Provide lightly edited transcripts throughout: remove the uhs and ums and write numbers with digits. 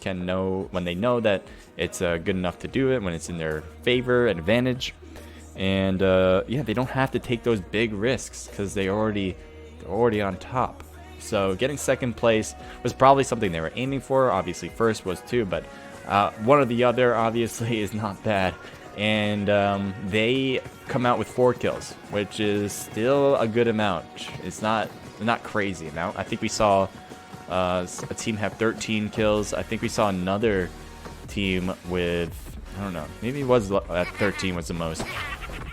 when they know that it's good enough to do it, when it's in their favor and advantage. And yeah, they don't have to take those big risks because they're already on top. So getting second place was probably something they were aiming for. Obviously, first was too, but one or the other obviously is not bad. And they come out with 4 kills, which is still a good amount. It's not crazy amount. I think we saw a team have 13 kills. I think we saw another team with, I don't know, maybe it was at 13 was the most.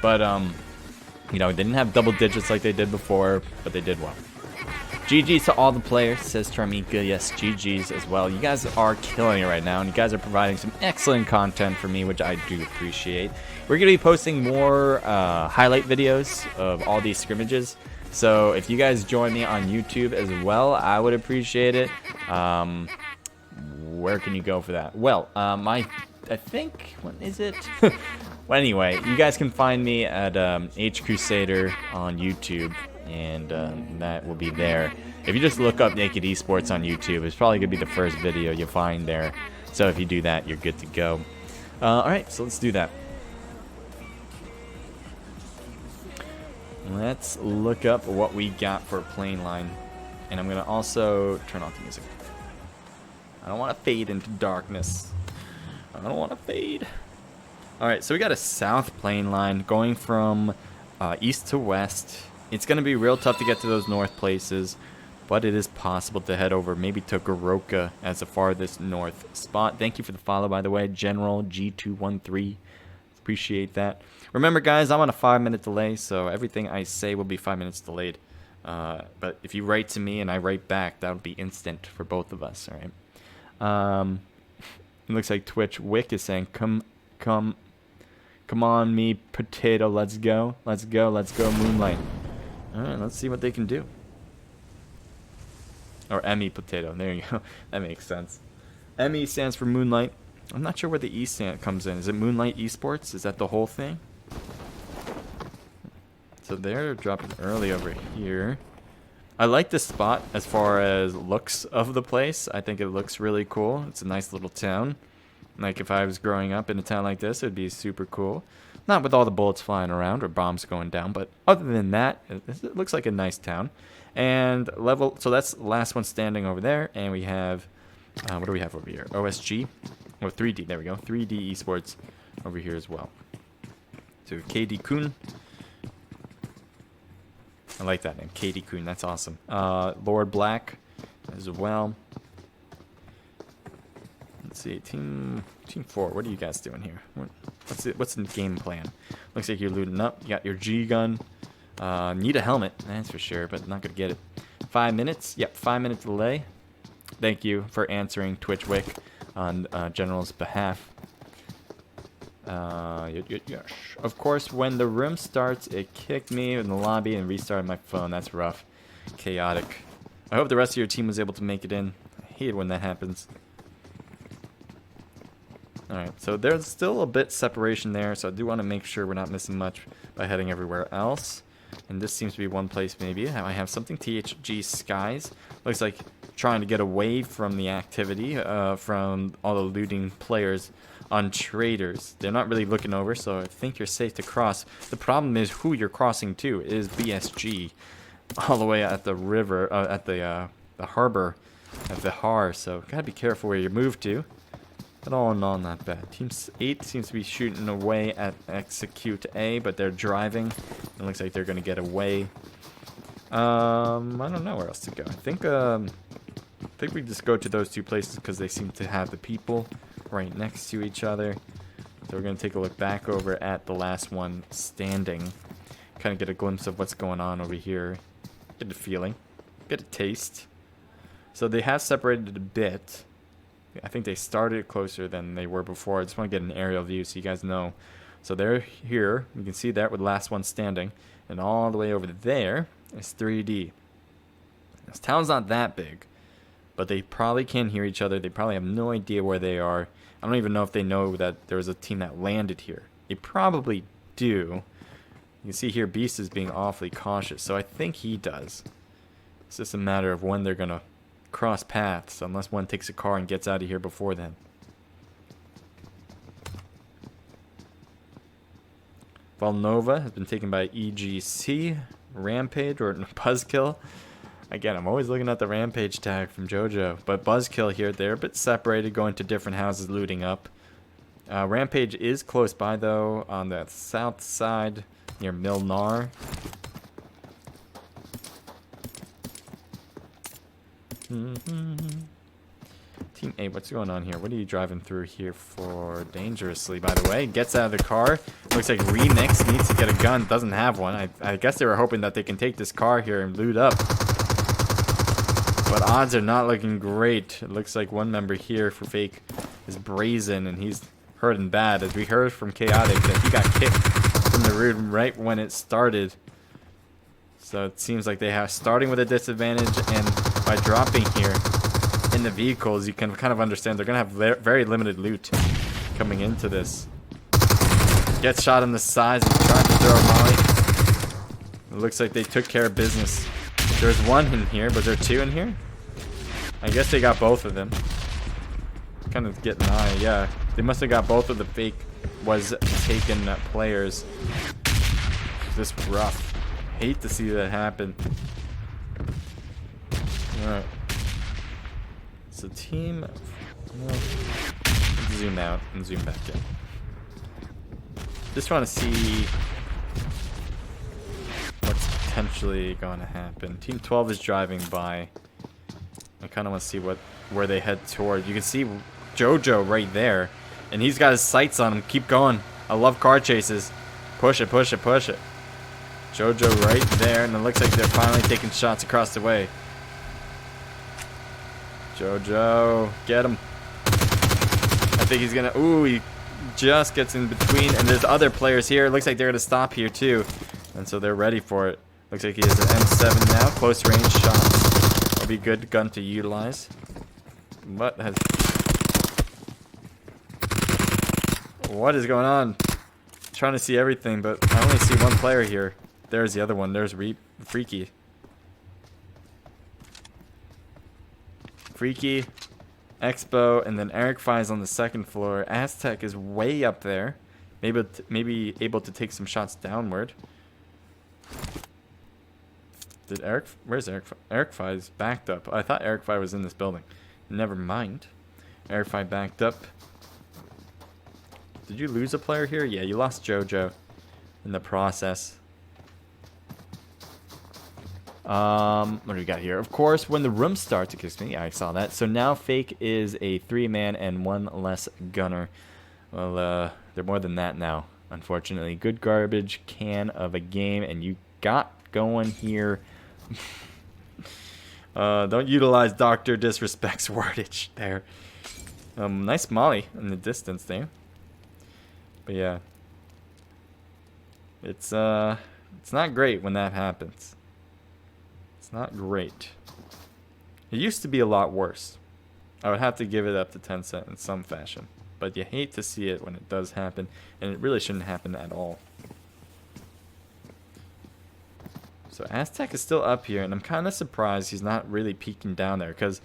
But you know, they didn't have double digits like they did before, but they did well. GG's to all the players, says Charmika. Yes, GG's as well. You guys are killing it right now, and you guys are providing some excellent content for me, which I do appreciate. We're going to be posting more highlight videos of all these scrimmages. So if you guys join me on YouTube as well, I would appreciate it. Where can you go for that? Well, I think, what is it? Well, anyway, you guys can find me at H Crusader on YouTube. And that will be there. If you just look up Naked Esports on YouTube, it's probably going to be the first video you'll find there. So if you do that, you're good to go. Alright, so let's do that. Let's look up what we got for plane line. And I'm going to also turn off the music. I don't want to fade into darkness. I don't want to fade. Alright, so we got a south plane line going from east to west. It's going to be real tough to get to those north places, but it is possible to head over maybe to Goroka as the farthest north spot. Thank you for the follow, by the way, General G213. Appreciate that. Remember, guys, I'm on a 5-minute delay, so everything I say will be 5 minutes delayed. But if you write to me and I write back, that would be instant for both of us, all right? It looks like Twitch Wick is saying, come on, me potato, let's go, Moonlight. Alright, let's see what they can do. Or Emmy Potato, there you go. That makes sense. Emmy stands for Moonlight. I'm not sure where the E comes in. Is it Moonlight Esports? Is that the whole thing? So they're dropping early over here. I like this spot as far as looks of the place. I think it looks really cool. It's a nice little town. Like if I was growing up in a town like this, it would be super cool. Not with all the bullets flying around or bombs going down, but other than that, it looks like a nice town. And level, so that's the last one standing over there. And we have, what do we have over here? OSG, or 3D, there we go. 3D Esports over here as well. So KD Kun. I like that name, KD Kun, that's awesome. Lord Black as well. Let's see, team 4. What are you guys doing here? What's the game plan? Looks like you're looting up. You got your G gun. Need a helmet, that's for sure, but not gonna get it. 5 minutes. Yep, 5-minute delay. Thank you for answering Twitch Wick on General's behalf. Yes. Of course, when the room starts, it kicked me in the lobby and restarted my phone. That's rough. Chaotic. I hope the rest of your team was able to make it in. I hate it when that happens. Alright, so there's still a bit separation there, so I do want to make sure we're not missing much by heading everywhere else. And this seems to be one place maybe. I have something THG Skies. Looks like trying to get away from the activity from all the looting players on traders. They're not really looking over, so I think you're safe to cross. The problem is who you're crossing to is BSG. All the way at the river, at the harbor at the Har, so gotta be careful where you move to. But all in all, not bad. Team 8 seems to be shooting away at Execute A, but they're driving. It looks like they're going to get away. I don't know where else to go. I think we just go to those two places because they seem to have the people right next to each other. So we're going to take a look back over at the last one standing. Kind of get a glimpse of what's going on over here. Get a feeling. Get a taste. So they have separated a bit. I think they started closer than they were before. I just want to get an aerial view so you guys know. So they're here. You can see that with the last one standing. And all the way over there is 3D. This town's not that big. But they probably can't hear each other. They probably have no idea where they are. I don't even know if they know that there was a team that landed here. They probably do. You can see here Beast is being awfully cautious. So I think he does. It's just a matter of when they're going to cross paths unless one takes a car and gets out of here before then. Valnova has been taken by EGC. Rampage or Buzzkill. Again, I'm always looking at the Rampage tag from JoJo. But Buzzkill here, they're a bit separated, going to different houses, looting up. Rampage is close by, though, on the south side near Milnar. Team 8, what's going on here? What are you driving through here for? Dangerously, by the way. Gets out of the car. Looks like Remix needs to get a gun. Doesn't have one. I guess they were hoping that they can take this car here and loot up. But odds are not looking great. It looks like one member here for Fake is brazen, and he's hurting bad. As we heard from Chaotic that he got kicked from the room right when it started. So it seems like they have starting with a disadvantage, and by dropping here in the vehicles, you can kind of understand they're going to have very limited loot coming into this. Gets shot in the sides and trying to throw a molly. It looks like they took care of business. There's one in here, but there are two in here? I guess they got both of them. Kind of getting high, yeah. They must have got both of the Fake was taken players. This rough. Hate to see that happen. Alright. So team, well, let's zoom out and zoom back in. Just want to see what's potentially going to happen. Team 12 is driving by. I kind of want to see where they head toward. You can see JoJo right there, and he's got his sights on him. Keep going. I love car chases. Push it, push it, push it. JoJo right there, and it looks like they're finally taking shots across the way. JoJo, get him. I think he's gonna, ooh, he just gets in between, and there's other players here. It looks like they're gonna stop here too, and so they're ready for it. Looks like he has an M7 now, close range shots. Will be good gun to utilize. What is going on? Trying to see everything, but I only see one player here. There's the other one. There's Freaky. Freaky, Expo, and then Eric Fi's on the second floor. Aztec is way up there. Maybe able to take some shots downward. Where's Eric Fi? Eric Fi's backed up. I thought Eric Fi was in this building. Never mind. Eric Fi backed up. Did you lose a player here? Yeah, you lost JoJo in the process. What do we got here? Of course, when the room starts, excuse me, yeah, I saw that. So now Fake is a 3-man and one less gunner. Well, they're more than that now, unfortunately. Good garbage can of a game, and you got going here. Don't utilize Dr. Disrespect's wordage there. Nice molly in the distance there. But yeah. It's not great when that happens. It's not great. It used to be a lot worse. I would have to give it up to Tencent in some fashion. But you hate to see it when it does happen, and it really shouldn't happen at all. So Aztec is still up here, and I'm kind of surprised he's not really peeking down there, because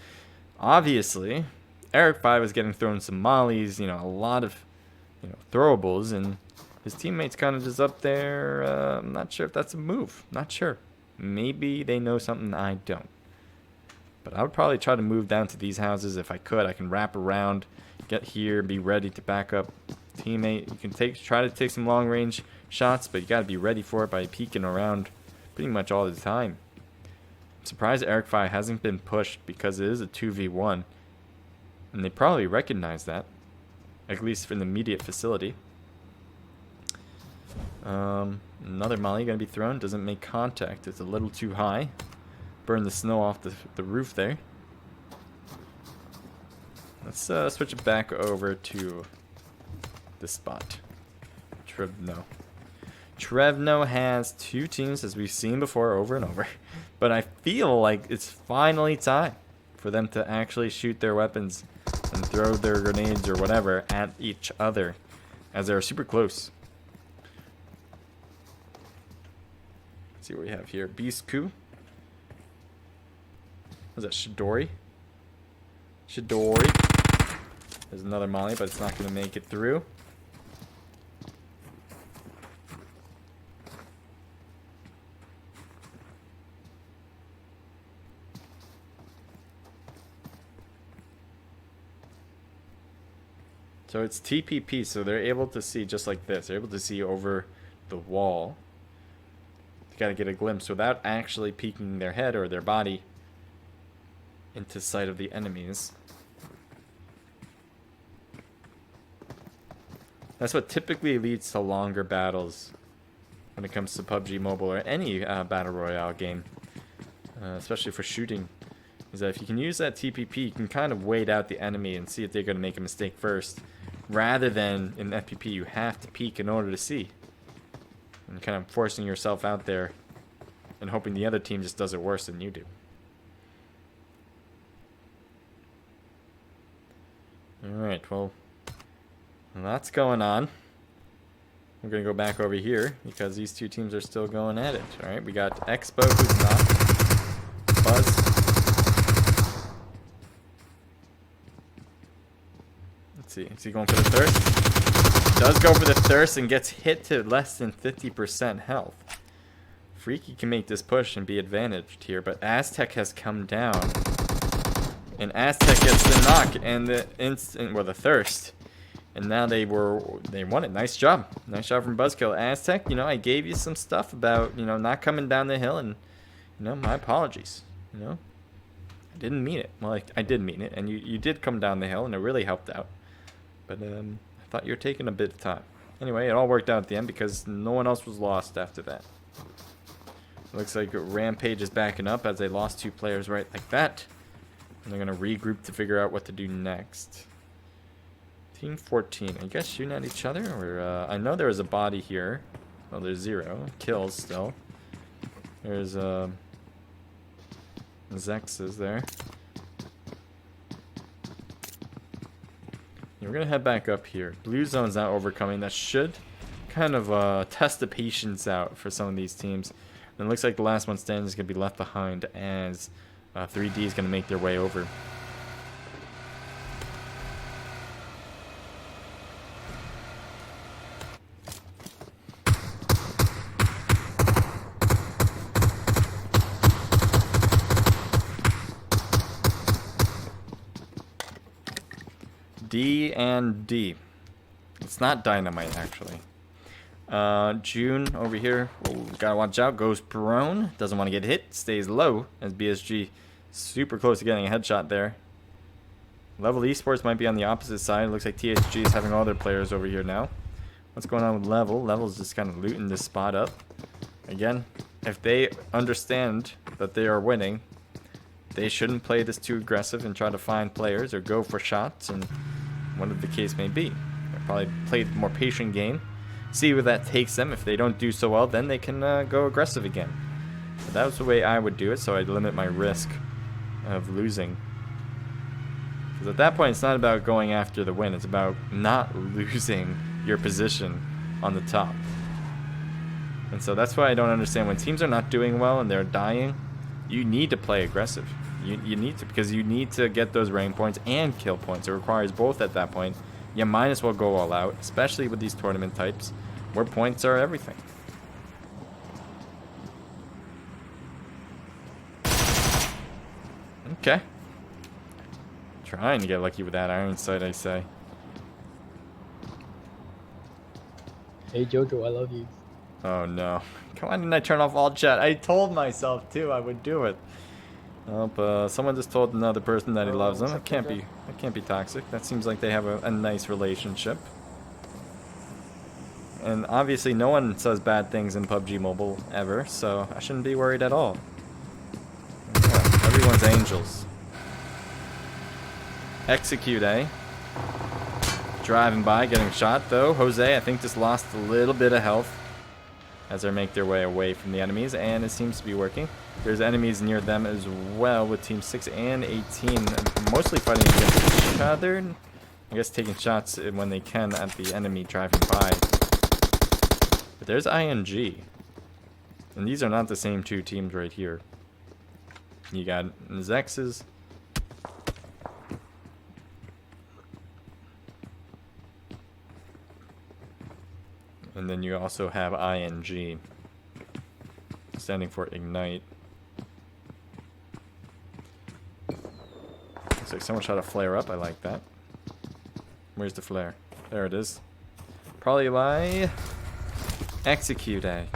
obviously Eric 5 is getting thrown some mollies, a lot of throwables, and his teammates kind of just up there. I'm not sure if that's a move. Not sure. Maybe they know something I don't. But I would probably try to move down to these houses if I could. I can wrap around, get here, be ready to back up teammate. You can try to take some long range shots, but you got to be ready for it by peeking around pretty much all the time. I'm surprised Eric 5 hasn't been pushed because it is a 2v1. And they probably recognize that, at least for the immediate facility. Another molly going to be thrown. Doesn't make contact. It's a little too high. Burn the snow off the roof there. Let's switch it back over to this spot. Trevno has two teams, as we've seen before, over and over. But I feel like it's finally time for them to actually shoot their weapons and throw their grenades or whatever at each other, as they're super close. Let's see what we have here. Beast Coup. Was that Shidori? Chidori. There's another molly, but it's not going to make it through. So it's TPP, so they're able to see just like this. They're able to see over the wall. You gotta get a glimpse without actually peeking their head or their body into sight of the enemies. That's what typically leads to longer battles when it comes to PUBG Mobile or any Battle Royale game. Especially for shooting. Is that if you can use that TPP, you can kind of wait out the enemy and see if they're going to make a mistake first. Rather than in FPP, you have to peek in order to see. And kind of forcing yourself out there and hoping the other team just does it worse than you do. Alright, well, lots going on. We're going to go back over here because these two teams are still going at it. Alright, we got Expo who's not. Buzz. Let's see, is he going for the thirst? Does go for the thirst and gets hit to less than 50% health. Freaky can make this push and be advantaged here, but Aztec has come down. And Aztec gets the knock and the thirst. And now they won it. Nice job. Nice job from Buzzkill. Aztec, you know, I gave you some stuff about, you know, not coming down the hill, and, you know, my apologies. You know, I didn't mean it. Well, I did mean it, and you did come down the hill, and it really helped out. But I thought you were taking a bit of time. Anyway, it all worked out at the end because no one else was lost after that. Looks like Rampage is backing up as they lost 2 players right like that. And they're going to regroup to figure out what to do next. Team 14. Are you guys shooting at each other? Or I know there was a body here. Oh, there's 0. Kills still. There's Zex is there. We're going to head back up here. Blue zone's not overcoming. That should kind of test the patience out for some of these teams. And it looks like the last one standing is going to be left behind as 3D is going to make their way over. D and D. It's not dynamite, actually. June over here. Oh, gotta watch out. Goes prone. Doesn't want to get hit. Stays low as BSG super close to getting a headshot there. Level Esports might be on the opposite side. Looks like THG is having all their players over here now. What's going on with Level? Level's just kind of looting this spot up. Again, if they understand that they are winning, they shouldn't play this too aggressive and try to find players or go for shots, and whatever the case may be. They'll probably play a more patient game. See where that takes them. If they don't do so well, then they can go aggressive again. But that was the way I would do it, so I'd limit my risk of losing. Because at that point, it's not about going after the win. It's about not losing your position on the top. And so that's why I don't understand when teams are not doing well and they're dying. You need to play aggressive. You need to, because you need to get those rank points and kill points. It requires both at that point. You might as well go all out, especially with these tournament types, where points are everything. Okay. Trying to get lucky with that iron sight, I say. Hey Jojo, I love you. Oh no. Why didn't I turn off all chat? I told myself too I would do it. Oh, someone just told another person that he loves them. That can't be toxic. That seems like they have a nice relationship. And obviously no one says bad things in PUBG Mobile ever, so I shouldn't be worried at all. Yeah, everyone's angels. Execute, eh? Driving by, getting shot though. Jose, I think, just lost a little bit of health as they make their way away from the enemies, and it seems to be working. There's enemies near them as well with Team 6 and 18, mostly fighting against each other. I guess taking shots when they can at the enemy driving by. But there's ING. And these are not the same two teams right here. You got Zex's. And then you also have ING, standing for Ignite. Looks like someone shot a flare up. I like that. Where's the flare? There it is. Probably by Execute A.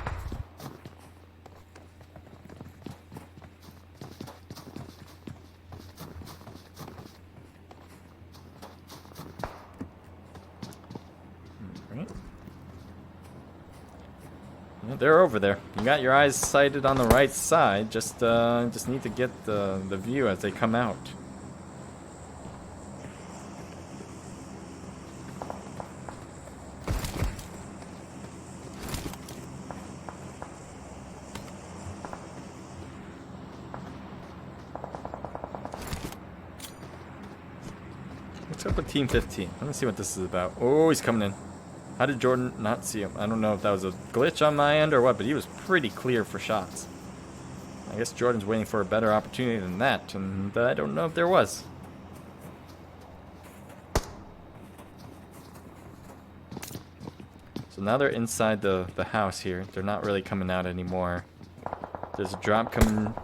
Alright. Yeah, they're over there. You got your eyes sighted on the right side. Just need to get the view as they come out. What's up with Team 15? Let's see what this is about. Oh, he's coming in. How did Jordan not see him? I don't know if that was a glitch on my end or what, but he was pretty clear for shots. I guess Jordan's waiting for a better opportunity than that, and I don't know if there was. So now they're inside the house here. They're not really coming out anymore. There's a drop coming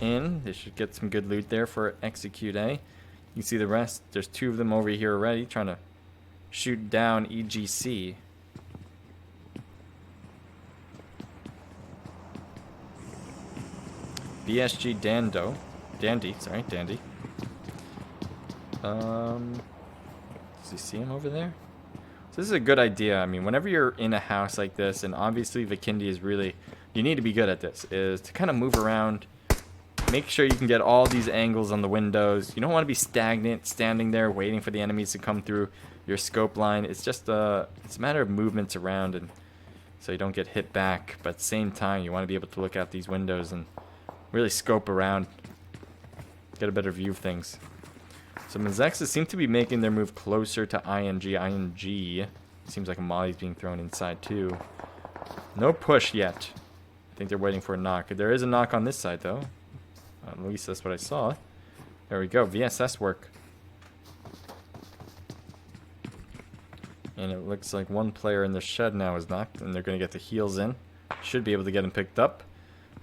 in. They should get some good loot there for Execute A. You see the rest. There's 2 of them over here already trying to shoot down EGC. BSG Dandy. Does he see him over there? So this is a good idea. I mean, whenever you're in a house like this, and obviously Vikendi is really, you need to be good at this, is to kind of move around. Make sure you can get all these angles on the windows. You don't want to be stagnant, standing there waiting for the enemies to come through your scope line. It's just it's a matter of movements around, and so you don't get hit back. But at the same time, you want to be able to look out these windows and really scope around, get a better view of things. So Mazexes seem to be making their move closer to ING. ING seems like a molly's being thrown inside too. No push yet. I think they're waiting for a knock. There is a knock on this side though. At least that's what I saw. There we go. VSS work. And it looks like one player in the shed now is knocked, and they're going to get the heals in. Should be able to get him picked up.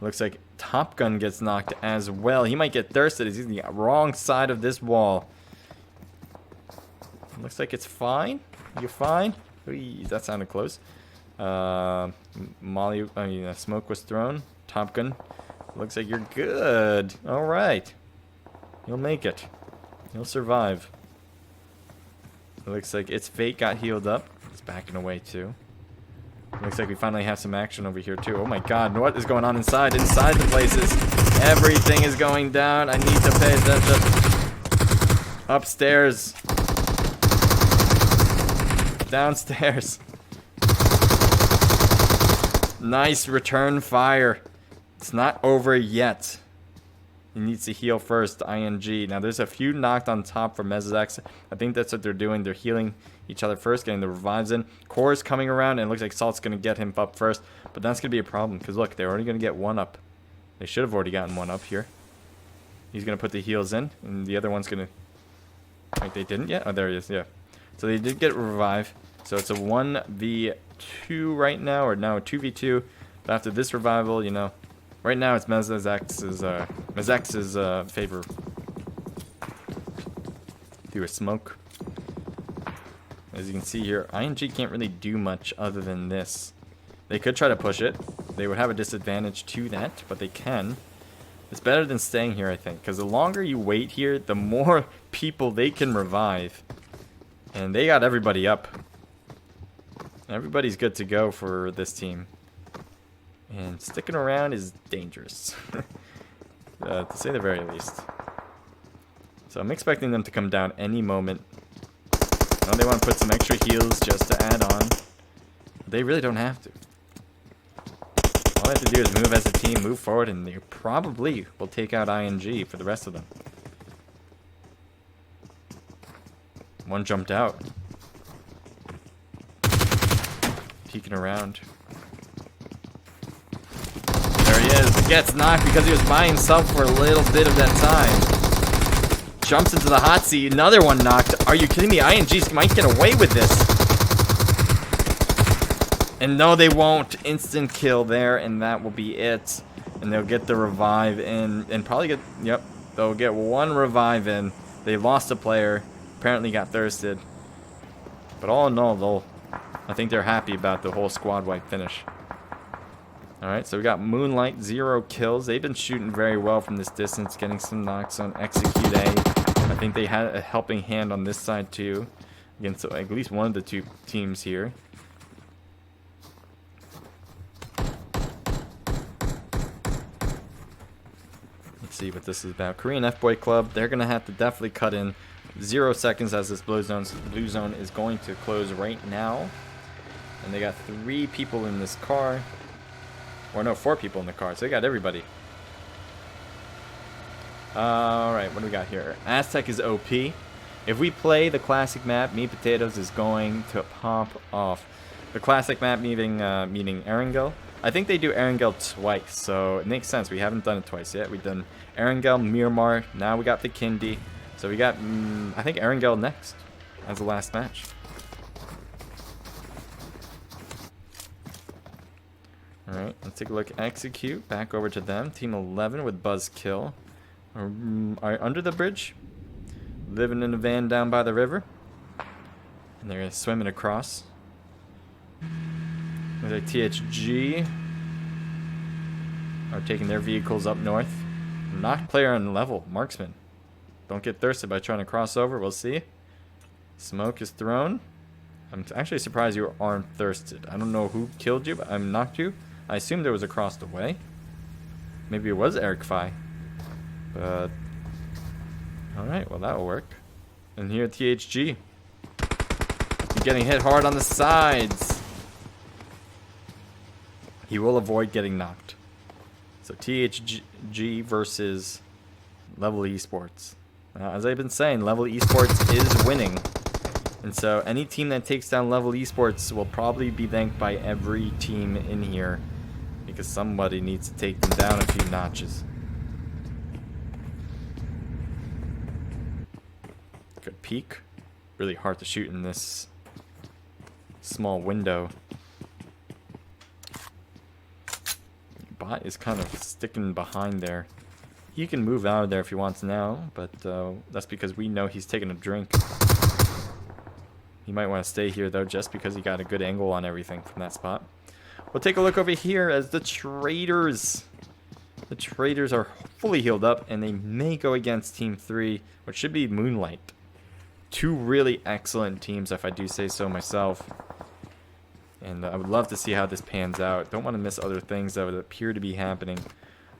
Looks like Top Gun gets knocked as well. He might get thirsted. He's on the wrong side of this wall. Looks like it's fine. You fine? Whee, that sounded close. Smoke was thrown. Top Gun. Looks like you're good. All right. You'll make it. You'll survive. It looks like its fate got healed up. It's backing away too. Looks like we finally have some action over here too. Oh my god, what is going on inside? Inside the places. Everything is going down. I need to pay attention. Upstairs. Downstairs. Nice return fire. It's not over yet. He needs to heal first, ING. Now, there's a few knocked on top for Mezax. I think that's what they're doing. They're healing each other first, getting the revives in. Core's coming around, and it looks like Salt's going to get him up first. But that's going to be a problem, because look, they're already going to get one up. They should have already gotten one up here. He's going to put the heals in, and the other one's going to... Wait, they didn't yet? Oh, there he is, yeah. So they did get a revive. So it's a 1v2 right now, or no, 2v2. But after this revival, you know... Right now, it's Mezex's favor. Through a smoke. As you can see here, ING can't really do much other than this. They could try to push it. They would have a disadvantage to that, but they can. It's better than staying here, I think, because the longer you wait here, the more people they can revive. And they got everybody up. Everybody's good to go for this team. And sticking around is dangerous, to say the very least. So I'm expecting them to come down any moment. I know they want to put some extra heals just to add on. They really don't have to. All they have to do is move as a team, move forward, and they probably will take out ING for the rest of them. One jumped out. Peeking around. There he is. He gets knocked because he was by himself for a little bit of that time. Jumps into the hot seat. Another one knocked. Are you kidding me? ING might get away with this. And no, they won't. Instant kill there, and that will be it. And they'll get the revive in, and probably get, yep, they'll get one revive in. They lost a player, apparently got thirsted. But all in all, I think they're happy about the whole squad wipe finish. Alright, so we got Moonlight, 0 kills. They've been shooting very well from this distance, getting some knocks on Execute A. I think they had a helping hand on this side too, against at least one of the two teams here. Let's see what this is about. Korean F-Boy Club, they're going to have to definitely cut in 0 seconds as this blue zone is going to close right now. And they got 3 people in this car. Or no, 4 people in the car, so they got everybody. Alright, what do we got here? Aztec is OP. If we play the classic map, Meat Potatoes is going to pop off. The classic map meaning Erangel. I think they do Erangel twice, so it makes sense. We haven't done it twice yet. We've done Erangel, Miramar, now we got the Kindi. So we got, I think, Erangel next as the last match. Alright, let's take a look. Execute, back over to them. Team 11 with Buzzkill. Are under the bridge. Living in a van down by the river. And they're swimming across. There's a THG. Are taking their vehicles up north. Knocked player on level. Marksman. Don't get thirsted by trying to cross over. We'll see. Smoke is thrown. I'm actually surprised you aren't thirsted. I don't know who killed you, but I knocked you. I assumed there was across the way. Maybe it was Eric Phi. But alright, well that'll work. And here THG. You're getting hit hard on the sides. He will avoid getting knocked. So THG versus Level Esports. Now, as I've been saying, Level Esports is winning. And so any team that takes down Level Esports will probably be thanked by every team in here. Because somebody needs to take them down a few notches. Good peek. Really hard to shoot in this small window. Bot is kind of sticking behind there. He can move out of there if he wants now, but that's because we know he's taking a drink. He might want to stay here though, just because he got a good angle on everything from that spot. We'll take a look over here as the traders. The traders are fully healed up, and they may go against Team 3, which should be Moonlight. 2 really excellent teams, if I do say so myself. And I would love to see how this pans out. Don't want to miss other things that would appear to be happening.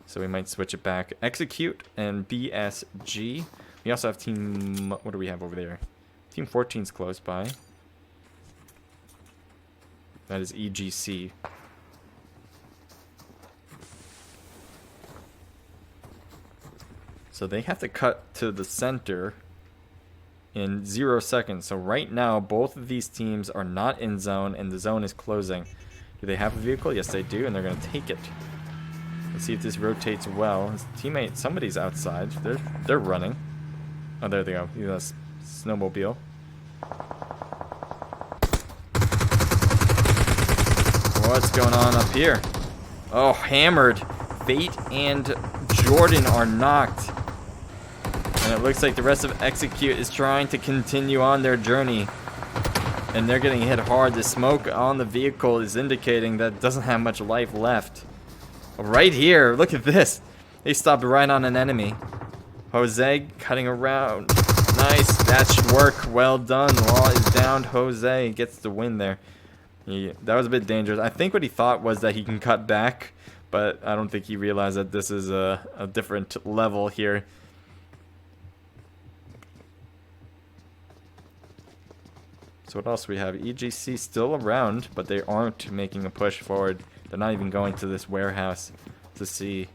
So we might switch it back. Execute and BSG. We also have Team... What do we have over there? Team 14's close by. That is EGC. So they have to cut to the center in 0 seconds. So right now, both of these teams are not in zone, and the zone is closing. Do they have a vehicle? Yes, they do, and they're going to take it. Let's see if this rotates well. His teammate, somebody's outside. They're running. Oh, there they go. That's snowmobile. What's going on up here? Oh, hammered. Fate and Jordan are knocked. And it looks like the rest of Execute is trying to continue on their journey. And they're getting hit hard. The smoke on the vehicle is indicating that it doesn't have much life left. Right here, look at this. They stopped right on an enemy. Jose cutting around. Nice, that should work. Well done. Law is downed. Jose gets the win there. That was a bit dangerous. I think what he thought was that he can cut back, but I don't think he realized that this is a different level here. So what else we have? EGC still around, but they aren't making a push forward. They're not even going to this warehouse to see.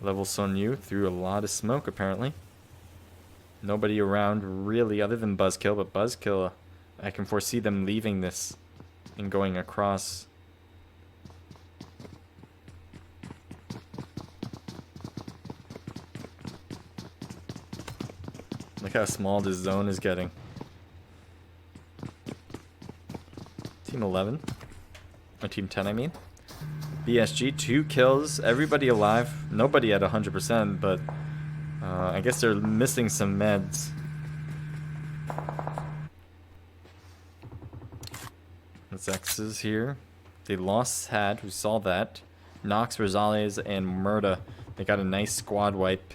Level Sun Yu threw a lot of smoke apparently. Nobody around really other than Buzzkill, but Buzzkill, I can foresee them leaving this and going across. Look how small this zone is getting. Team 11. Or Team 10, I mean. BSG, 2 kills. Everybody alive. Nobody at 100%, but I guess they're missing some meds. Zex is here. They lost Had, we saw that. Nox, Rosales, and Murda. They got a nice squad wipe.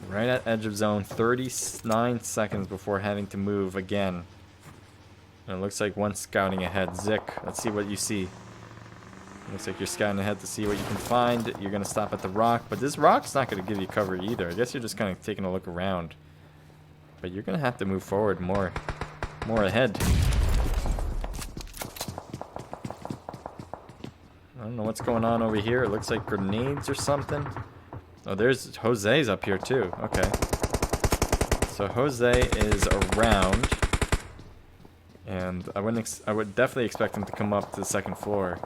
Right at edge of zone, 39 seconds before having to move again. And it looks like one scouting ahead. Zik, let's see what you see. Looks like you're scouting ahead to see what you can find. You're going to stop at the rock, but this rock's not going to give you cover either. I guess you're just kind of taking a look around. But you're going to have to move forward more ahead. I don't know what's going on over here. It looks like grenades or something. Oh, there's Jose's up here too. Okay. So Jose is around. And I would definitely expect him to come up to the second floor.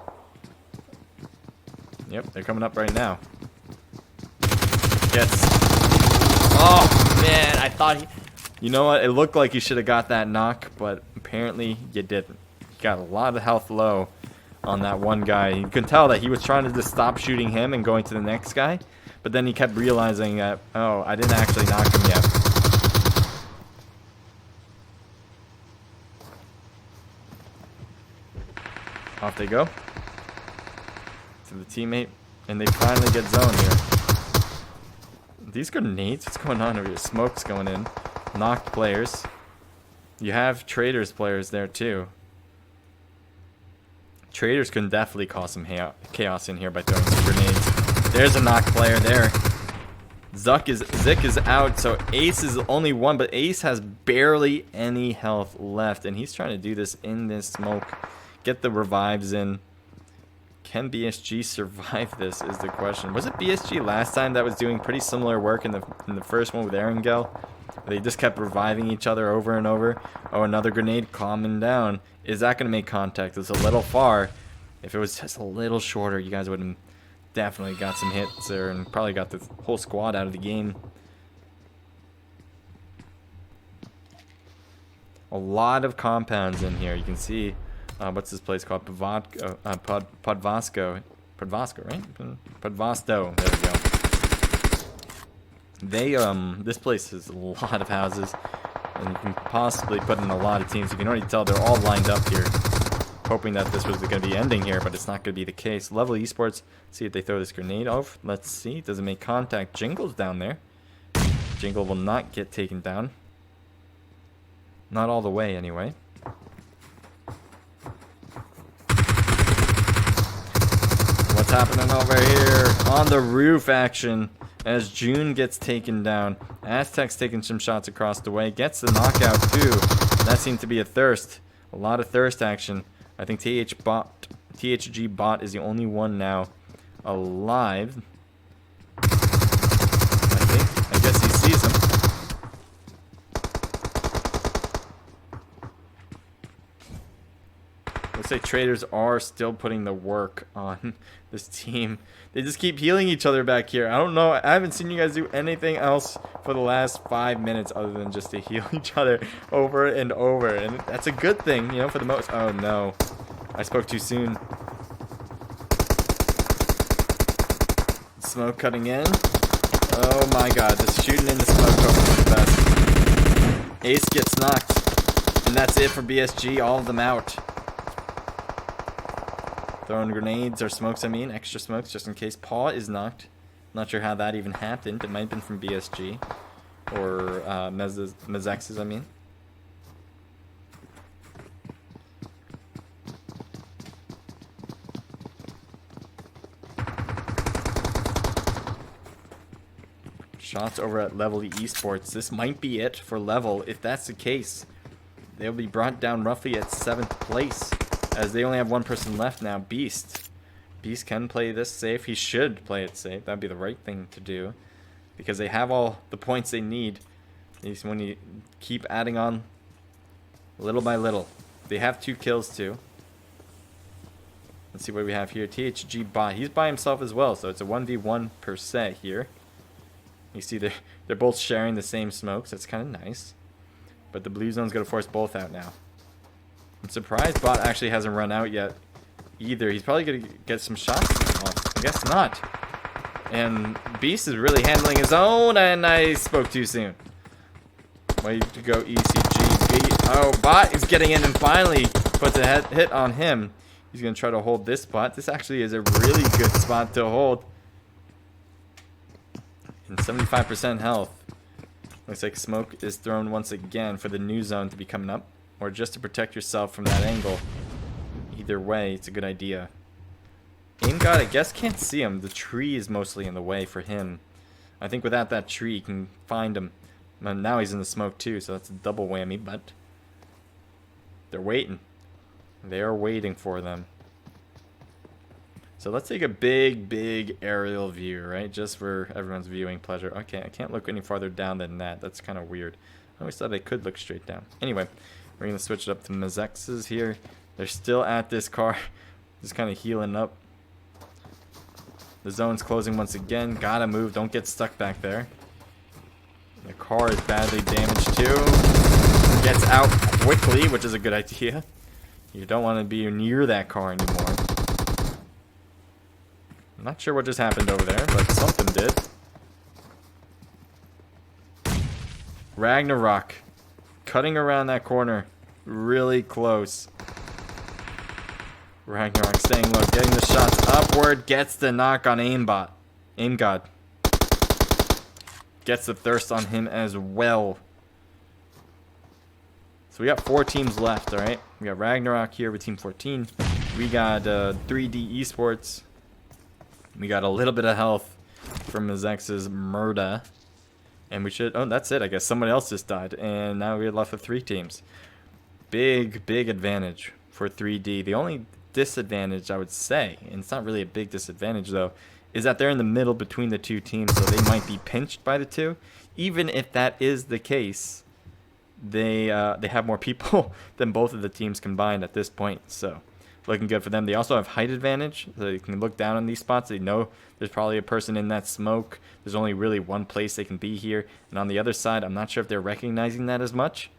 Yep, they're coming up right now. Gets. Oh man, I thought he. You know what? It looked like you should have got that knock, but apparently you didn't. You got a lot of health low on that one guy. You could tell that he was trying to just stop shooting him and going to the next guy, but then he kept realizing that, oh, I didn't actually knock him yet. Off they go. To the teammate. And they finally get zone here. These grenades? What's going on over here? Smoke's going in. Knocked players. You have traders players there too. Traders can definitely cause some chaos in here by throwing some grenades. There's a knocked player there. Zik is out, so Ace is only one, but Ace has barely any health left, and he's trying to do this in this smoke. Get the revives in. Can BSG survive this is the question. Was it BSG last time that was doing pretty similar work in the first one with Erangel? They just kept reviving each other over and over. Oh, another grenade, calming down. Is that going to make contact? It's a little far. If it was just a little shorter, you guys would have definitely got some hits there and probably got the whole squad out of the game. A lot of compounds in here. You can see, what's this place called? Podvasco, right? Podvasto. There we go. This place has a lot of houses, and you can possibly put in a lot of teams. You can already tell they're all lined up here, hoping that this was going to be ending here, but it's not going to be the case. Level Esports, see if they throw this grenade off. Let's see. Does it make contact? Jingle's down there. Jingle will not get taken down. Not all the way, anyway. What's happening over here? On the roof action. As June gets taken down. Aztec's taking some shots across the way. Gets the knockout too. That seemed to be a thirst. A lot of thirst action. I think THG bot is the only one now alive. I guess he sees him. Looks like traders are still putting the work on this team. They just keep healing each other back here. I don't know. I haven't seen you guys do anything else for the last 5 minutes other than just to heal each other over and over. And that's a good thing, you know, for the most. Oh, no. I spoke too soon. Smoke cutting in. Oh, my God. Just shooting in the smoke. Hoping for the best. Ace gets knocked. And that's it for BSG. All of them out. Throwing grenades or smokes, I mean. Extra smokes just in case. Paw is knocked. Not sure how that even happened. It might have been from BSG. Or Mezex's, I mean. Shots over at Level Esports. This might be it for Level. If that's the case, they'll be brought down roughly at 7th place. As they only have one person left now, Beast. Beast can play this safe. He should play it safe. That'd be the right thing to do. Because they have all the points they need. When you keep adding on little by little. They have 2 kills too. Let's see what we have here. THG bot. He's by himself as well, so it's a 1v1 per se here. You see they're both sharing the same smokes. That's kind of nice. But the blue zone's going to force both out now. I'm surprised bot actually hasn't run out yet either. He's probably going to get some shots. Well, I guess not. And Beast is really handling his own, and I spoke too soon. Way to go, ECG. Oh, bot is getting in and finally puts a hit on him. He's going to try to hold this spot. This actually is a really good spot to hold. And 75% health. Looks like smoke is thrown once again for the new zone to be coming up. Or just to protect yourself from that angle. Either way, it's a good idea. Aim God, I guess, can't see him. The tree is mostly in the way for him. I think without that tree, you can find him. And now he's in the smoke too, so that's a double whammy, but they're waiting. They are waiting for them. So let's take a big aerial view, right? Just for everyone's viewing pleasure. Okay, I can't look any farther down than that. That's kind of weird. I always thought I could look straight down. Anyway, we're going to switch it up to Mazex's here. They're still at this car. Just kind of healing up. The zone's closing once again. Gotta move. Don't get stuck back there. The car is badly damaged too. Gets out quickly, which is a good idea. You don't want to be near that car anymore. I'm not sure what just happened over there, but something did. Ragnarok cutting around that corner. Really close. Ragnarok staying low, getting the shots upward, gets the knock on Aimbot. Aim God. Gets the thirst on him as well. So we got 4 teams left, alright? We got Ragnarok here with Team 14. We got 3D Esports. We got a little bit of health from Mazex's Murda. And we should... Oh, that's it, I guess. Someone else just died. And now we're left with 3 teams. Big advantage for 3D. The only disadvantage, I would say, and it's not really a big disadvantage, though, is that they're in the middle between the 2 teams, so they might be pinched by the 2. Even if that is the case, they have more people than both of the teams combined at this point, so looking good for them. They also have height advantage, so they can look down on these spots. They know there's probably a person in that smoke. There's only really one place they can be here, and on the other side, I'm not sure if they're recognizing that as much.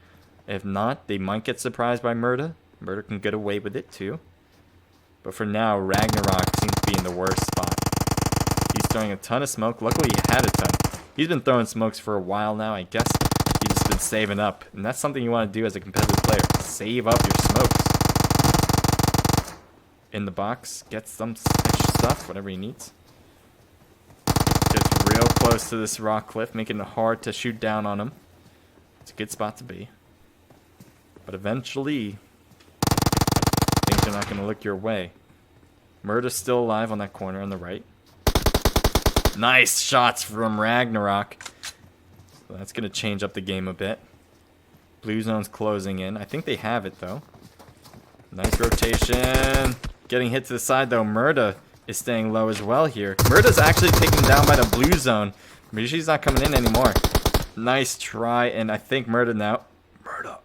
If not, they might get surprised by Murda. Murda can get away with it too. But for now, Ragnarok seems to be in the worst spot. He's throwing a ton of smoke. Luckily, he had a ton. He's been throwing smokes for a while now. I guess he's just been saving up. And that's something you want to do as a competitive player. Save up your smokes. In the box. Gets some extra stuff, whatever he needs. Gets real close to this rock cliff, making it hard to shoot down on him. It's a good spot to be. But eventually, things are not going to look your way. Murda's still alive on that corner on the right. Nice shots from Ragnarok. So that's going to change up the game a bit. Blue zone's closing in. I think they have it, though. Nice rotation. Getting hit to the side, though. Murda is staying low as well here. Murda's actually taken down by the blue zone. Maybe she's not coming in anymore. Nice try, and I think Murda now. Murda.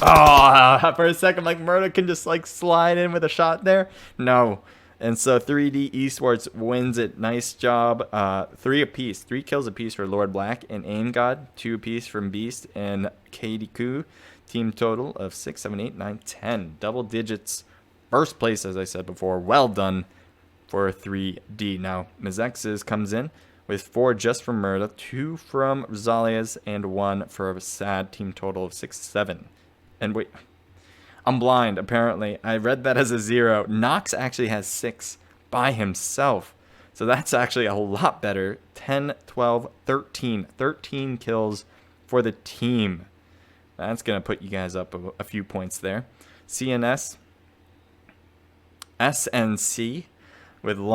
Oh, for a second, like, Murda can just, like, slide in with a shot there. No. And so 3D Esports wins it. Nice job. 3 apiece. 3 kills apiece for Lord Black and Aim God. 2 apiece from Beast and KDQ. Team total of 6, 7, 8, 9, 10. Double digits. First place, as I said before. Well done for 3D. Now, Mazex's comes in with 4 just from Murda, 2 from Rosalia's, and 1 for a sad. Team total of 6, 7. And wait, I'm blind, apparently. I read that as a 0. Nox actually has 6 by himself. So that's actually a lot better. 10, 12, 13. 13 kills for the team. That's going to put you guys up a few points there. CNS, SNC with long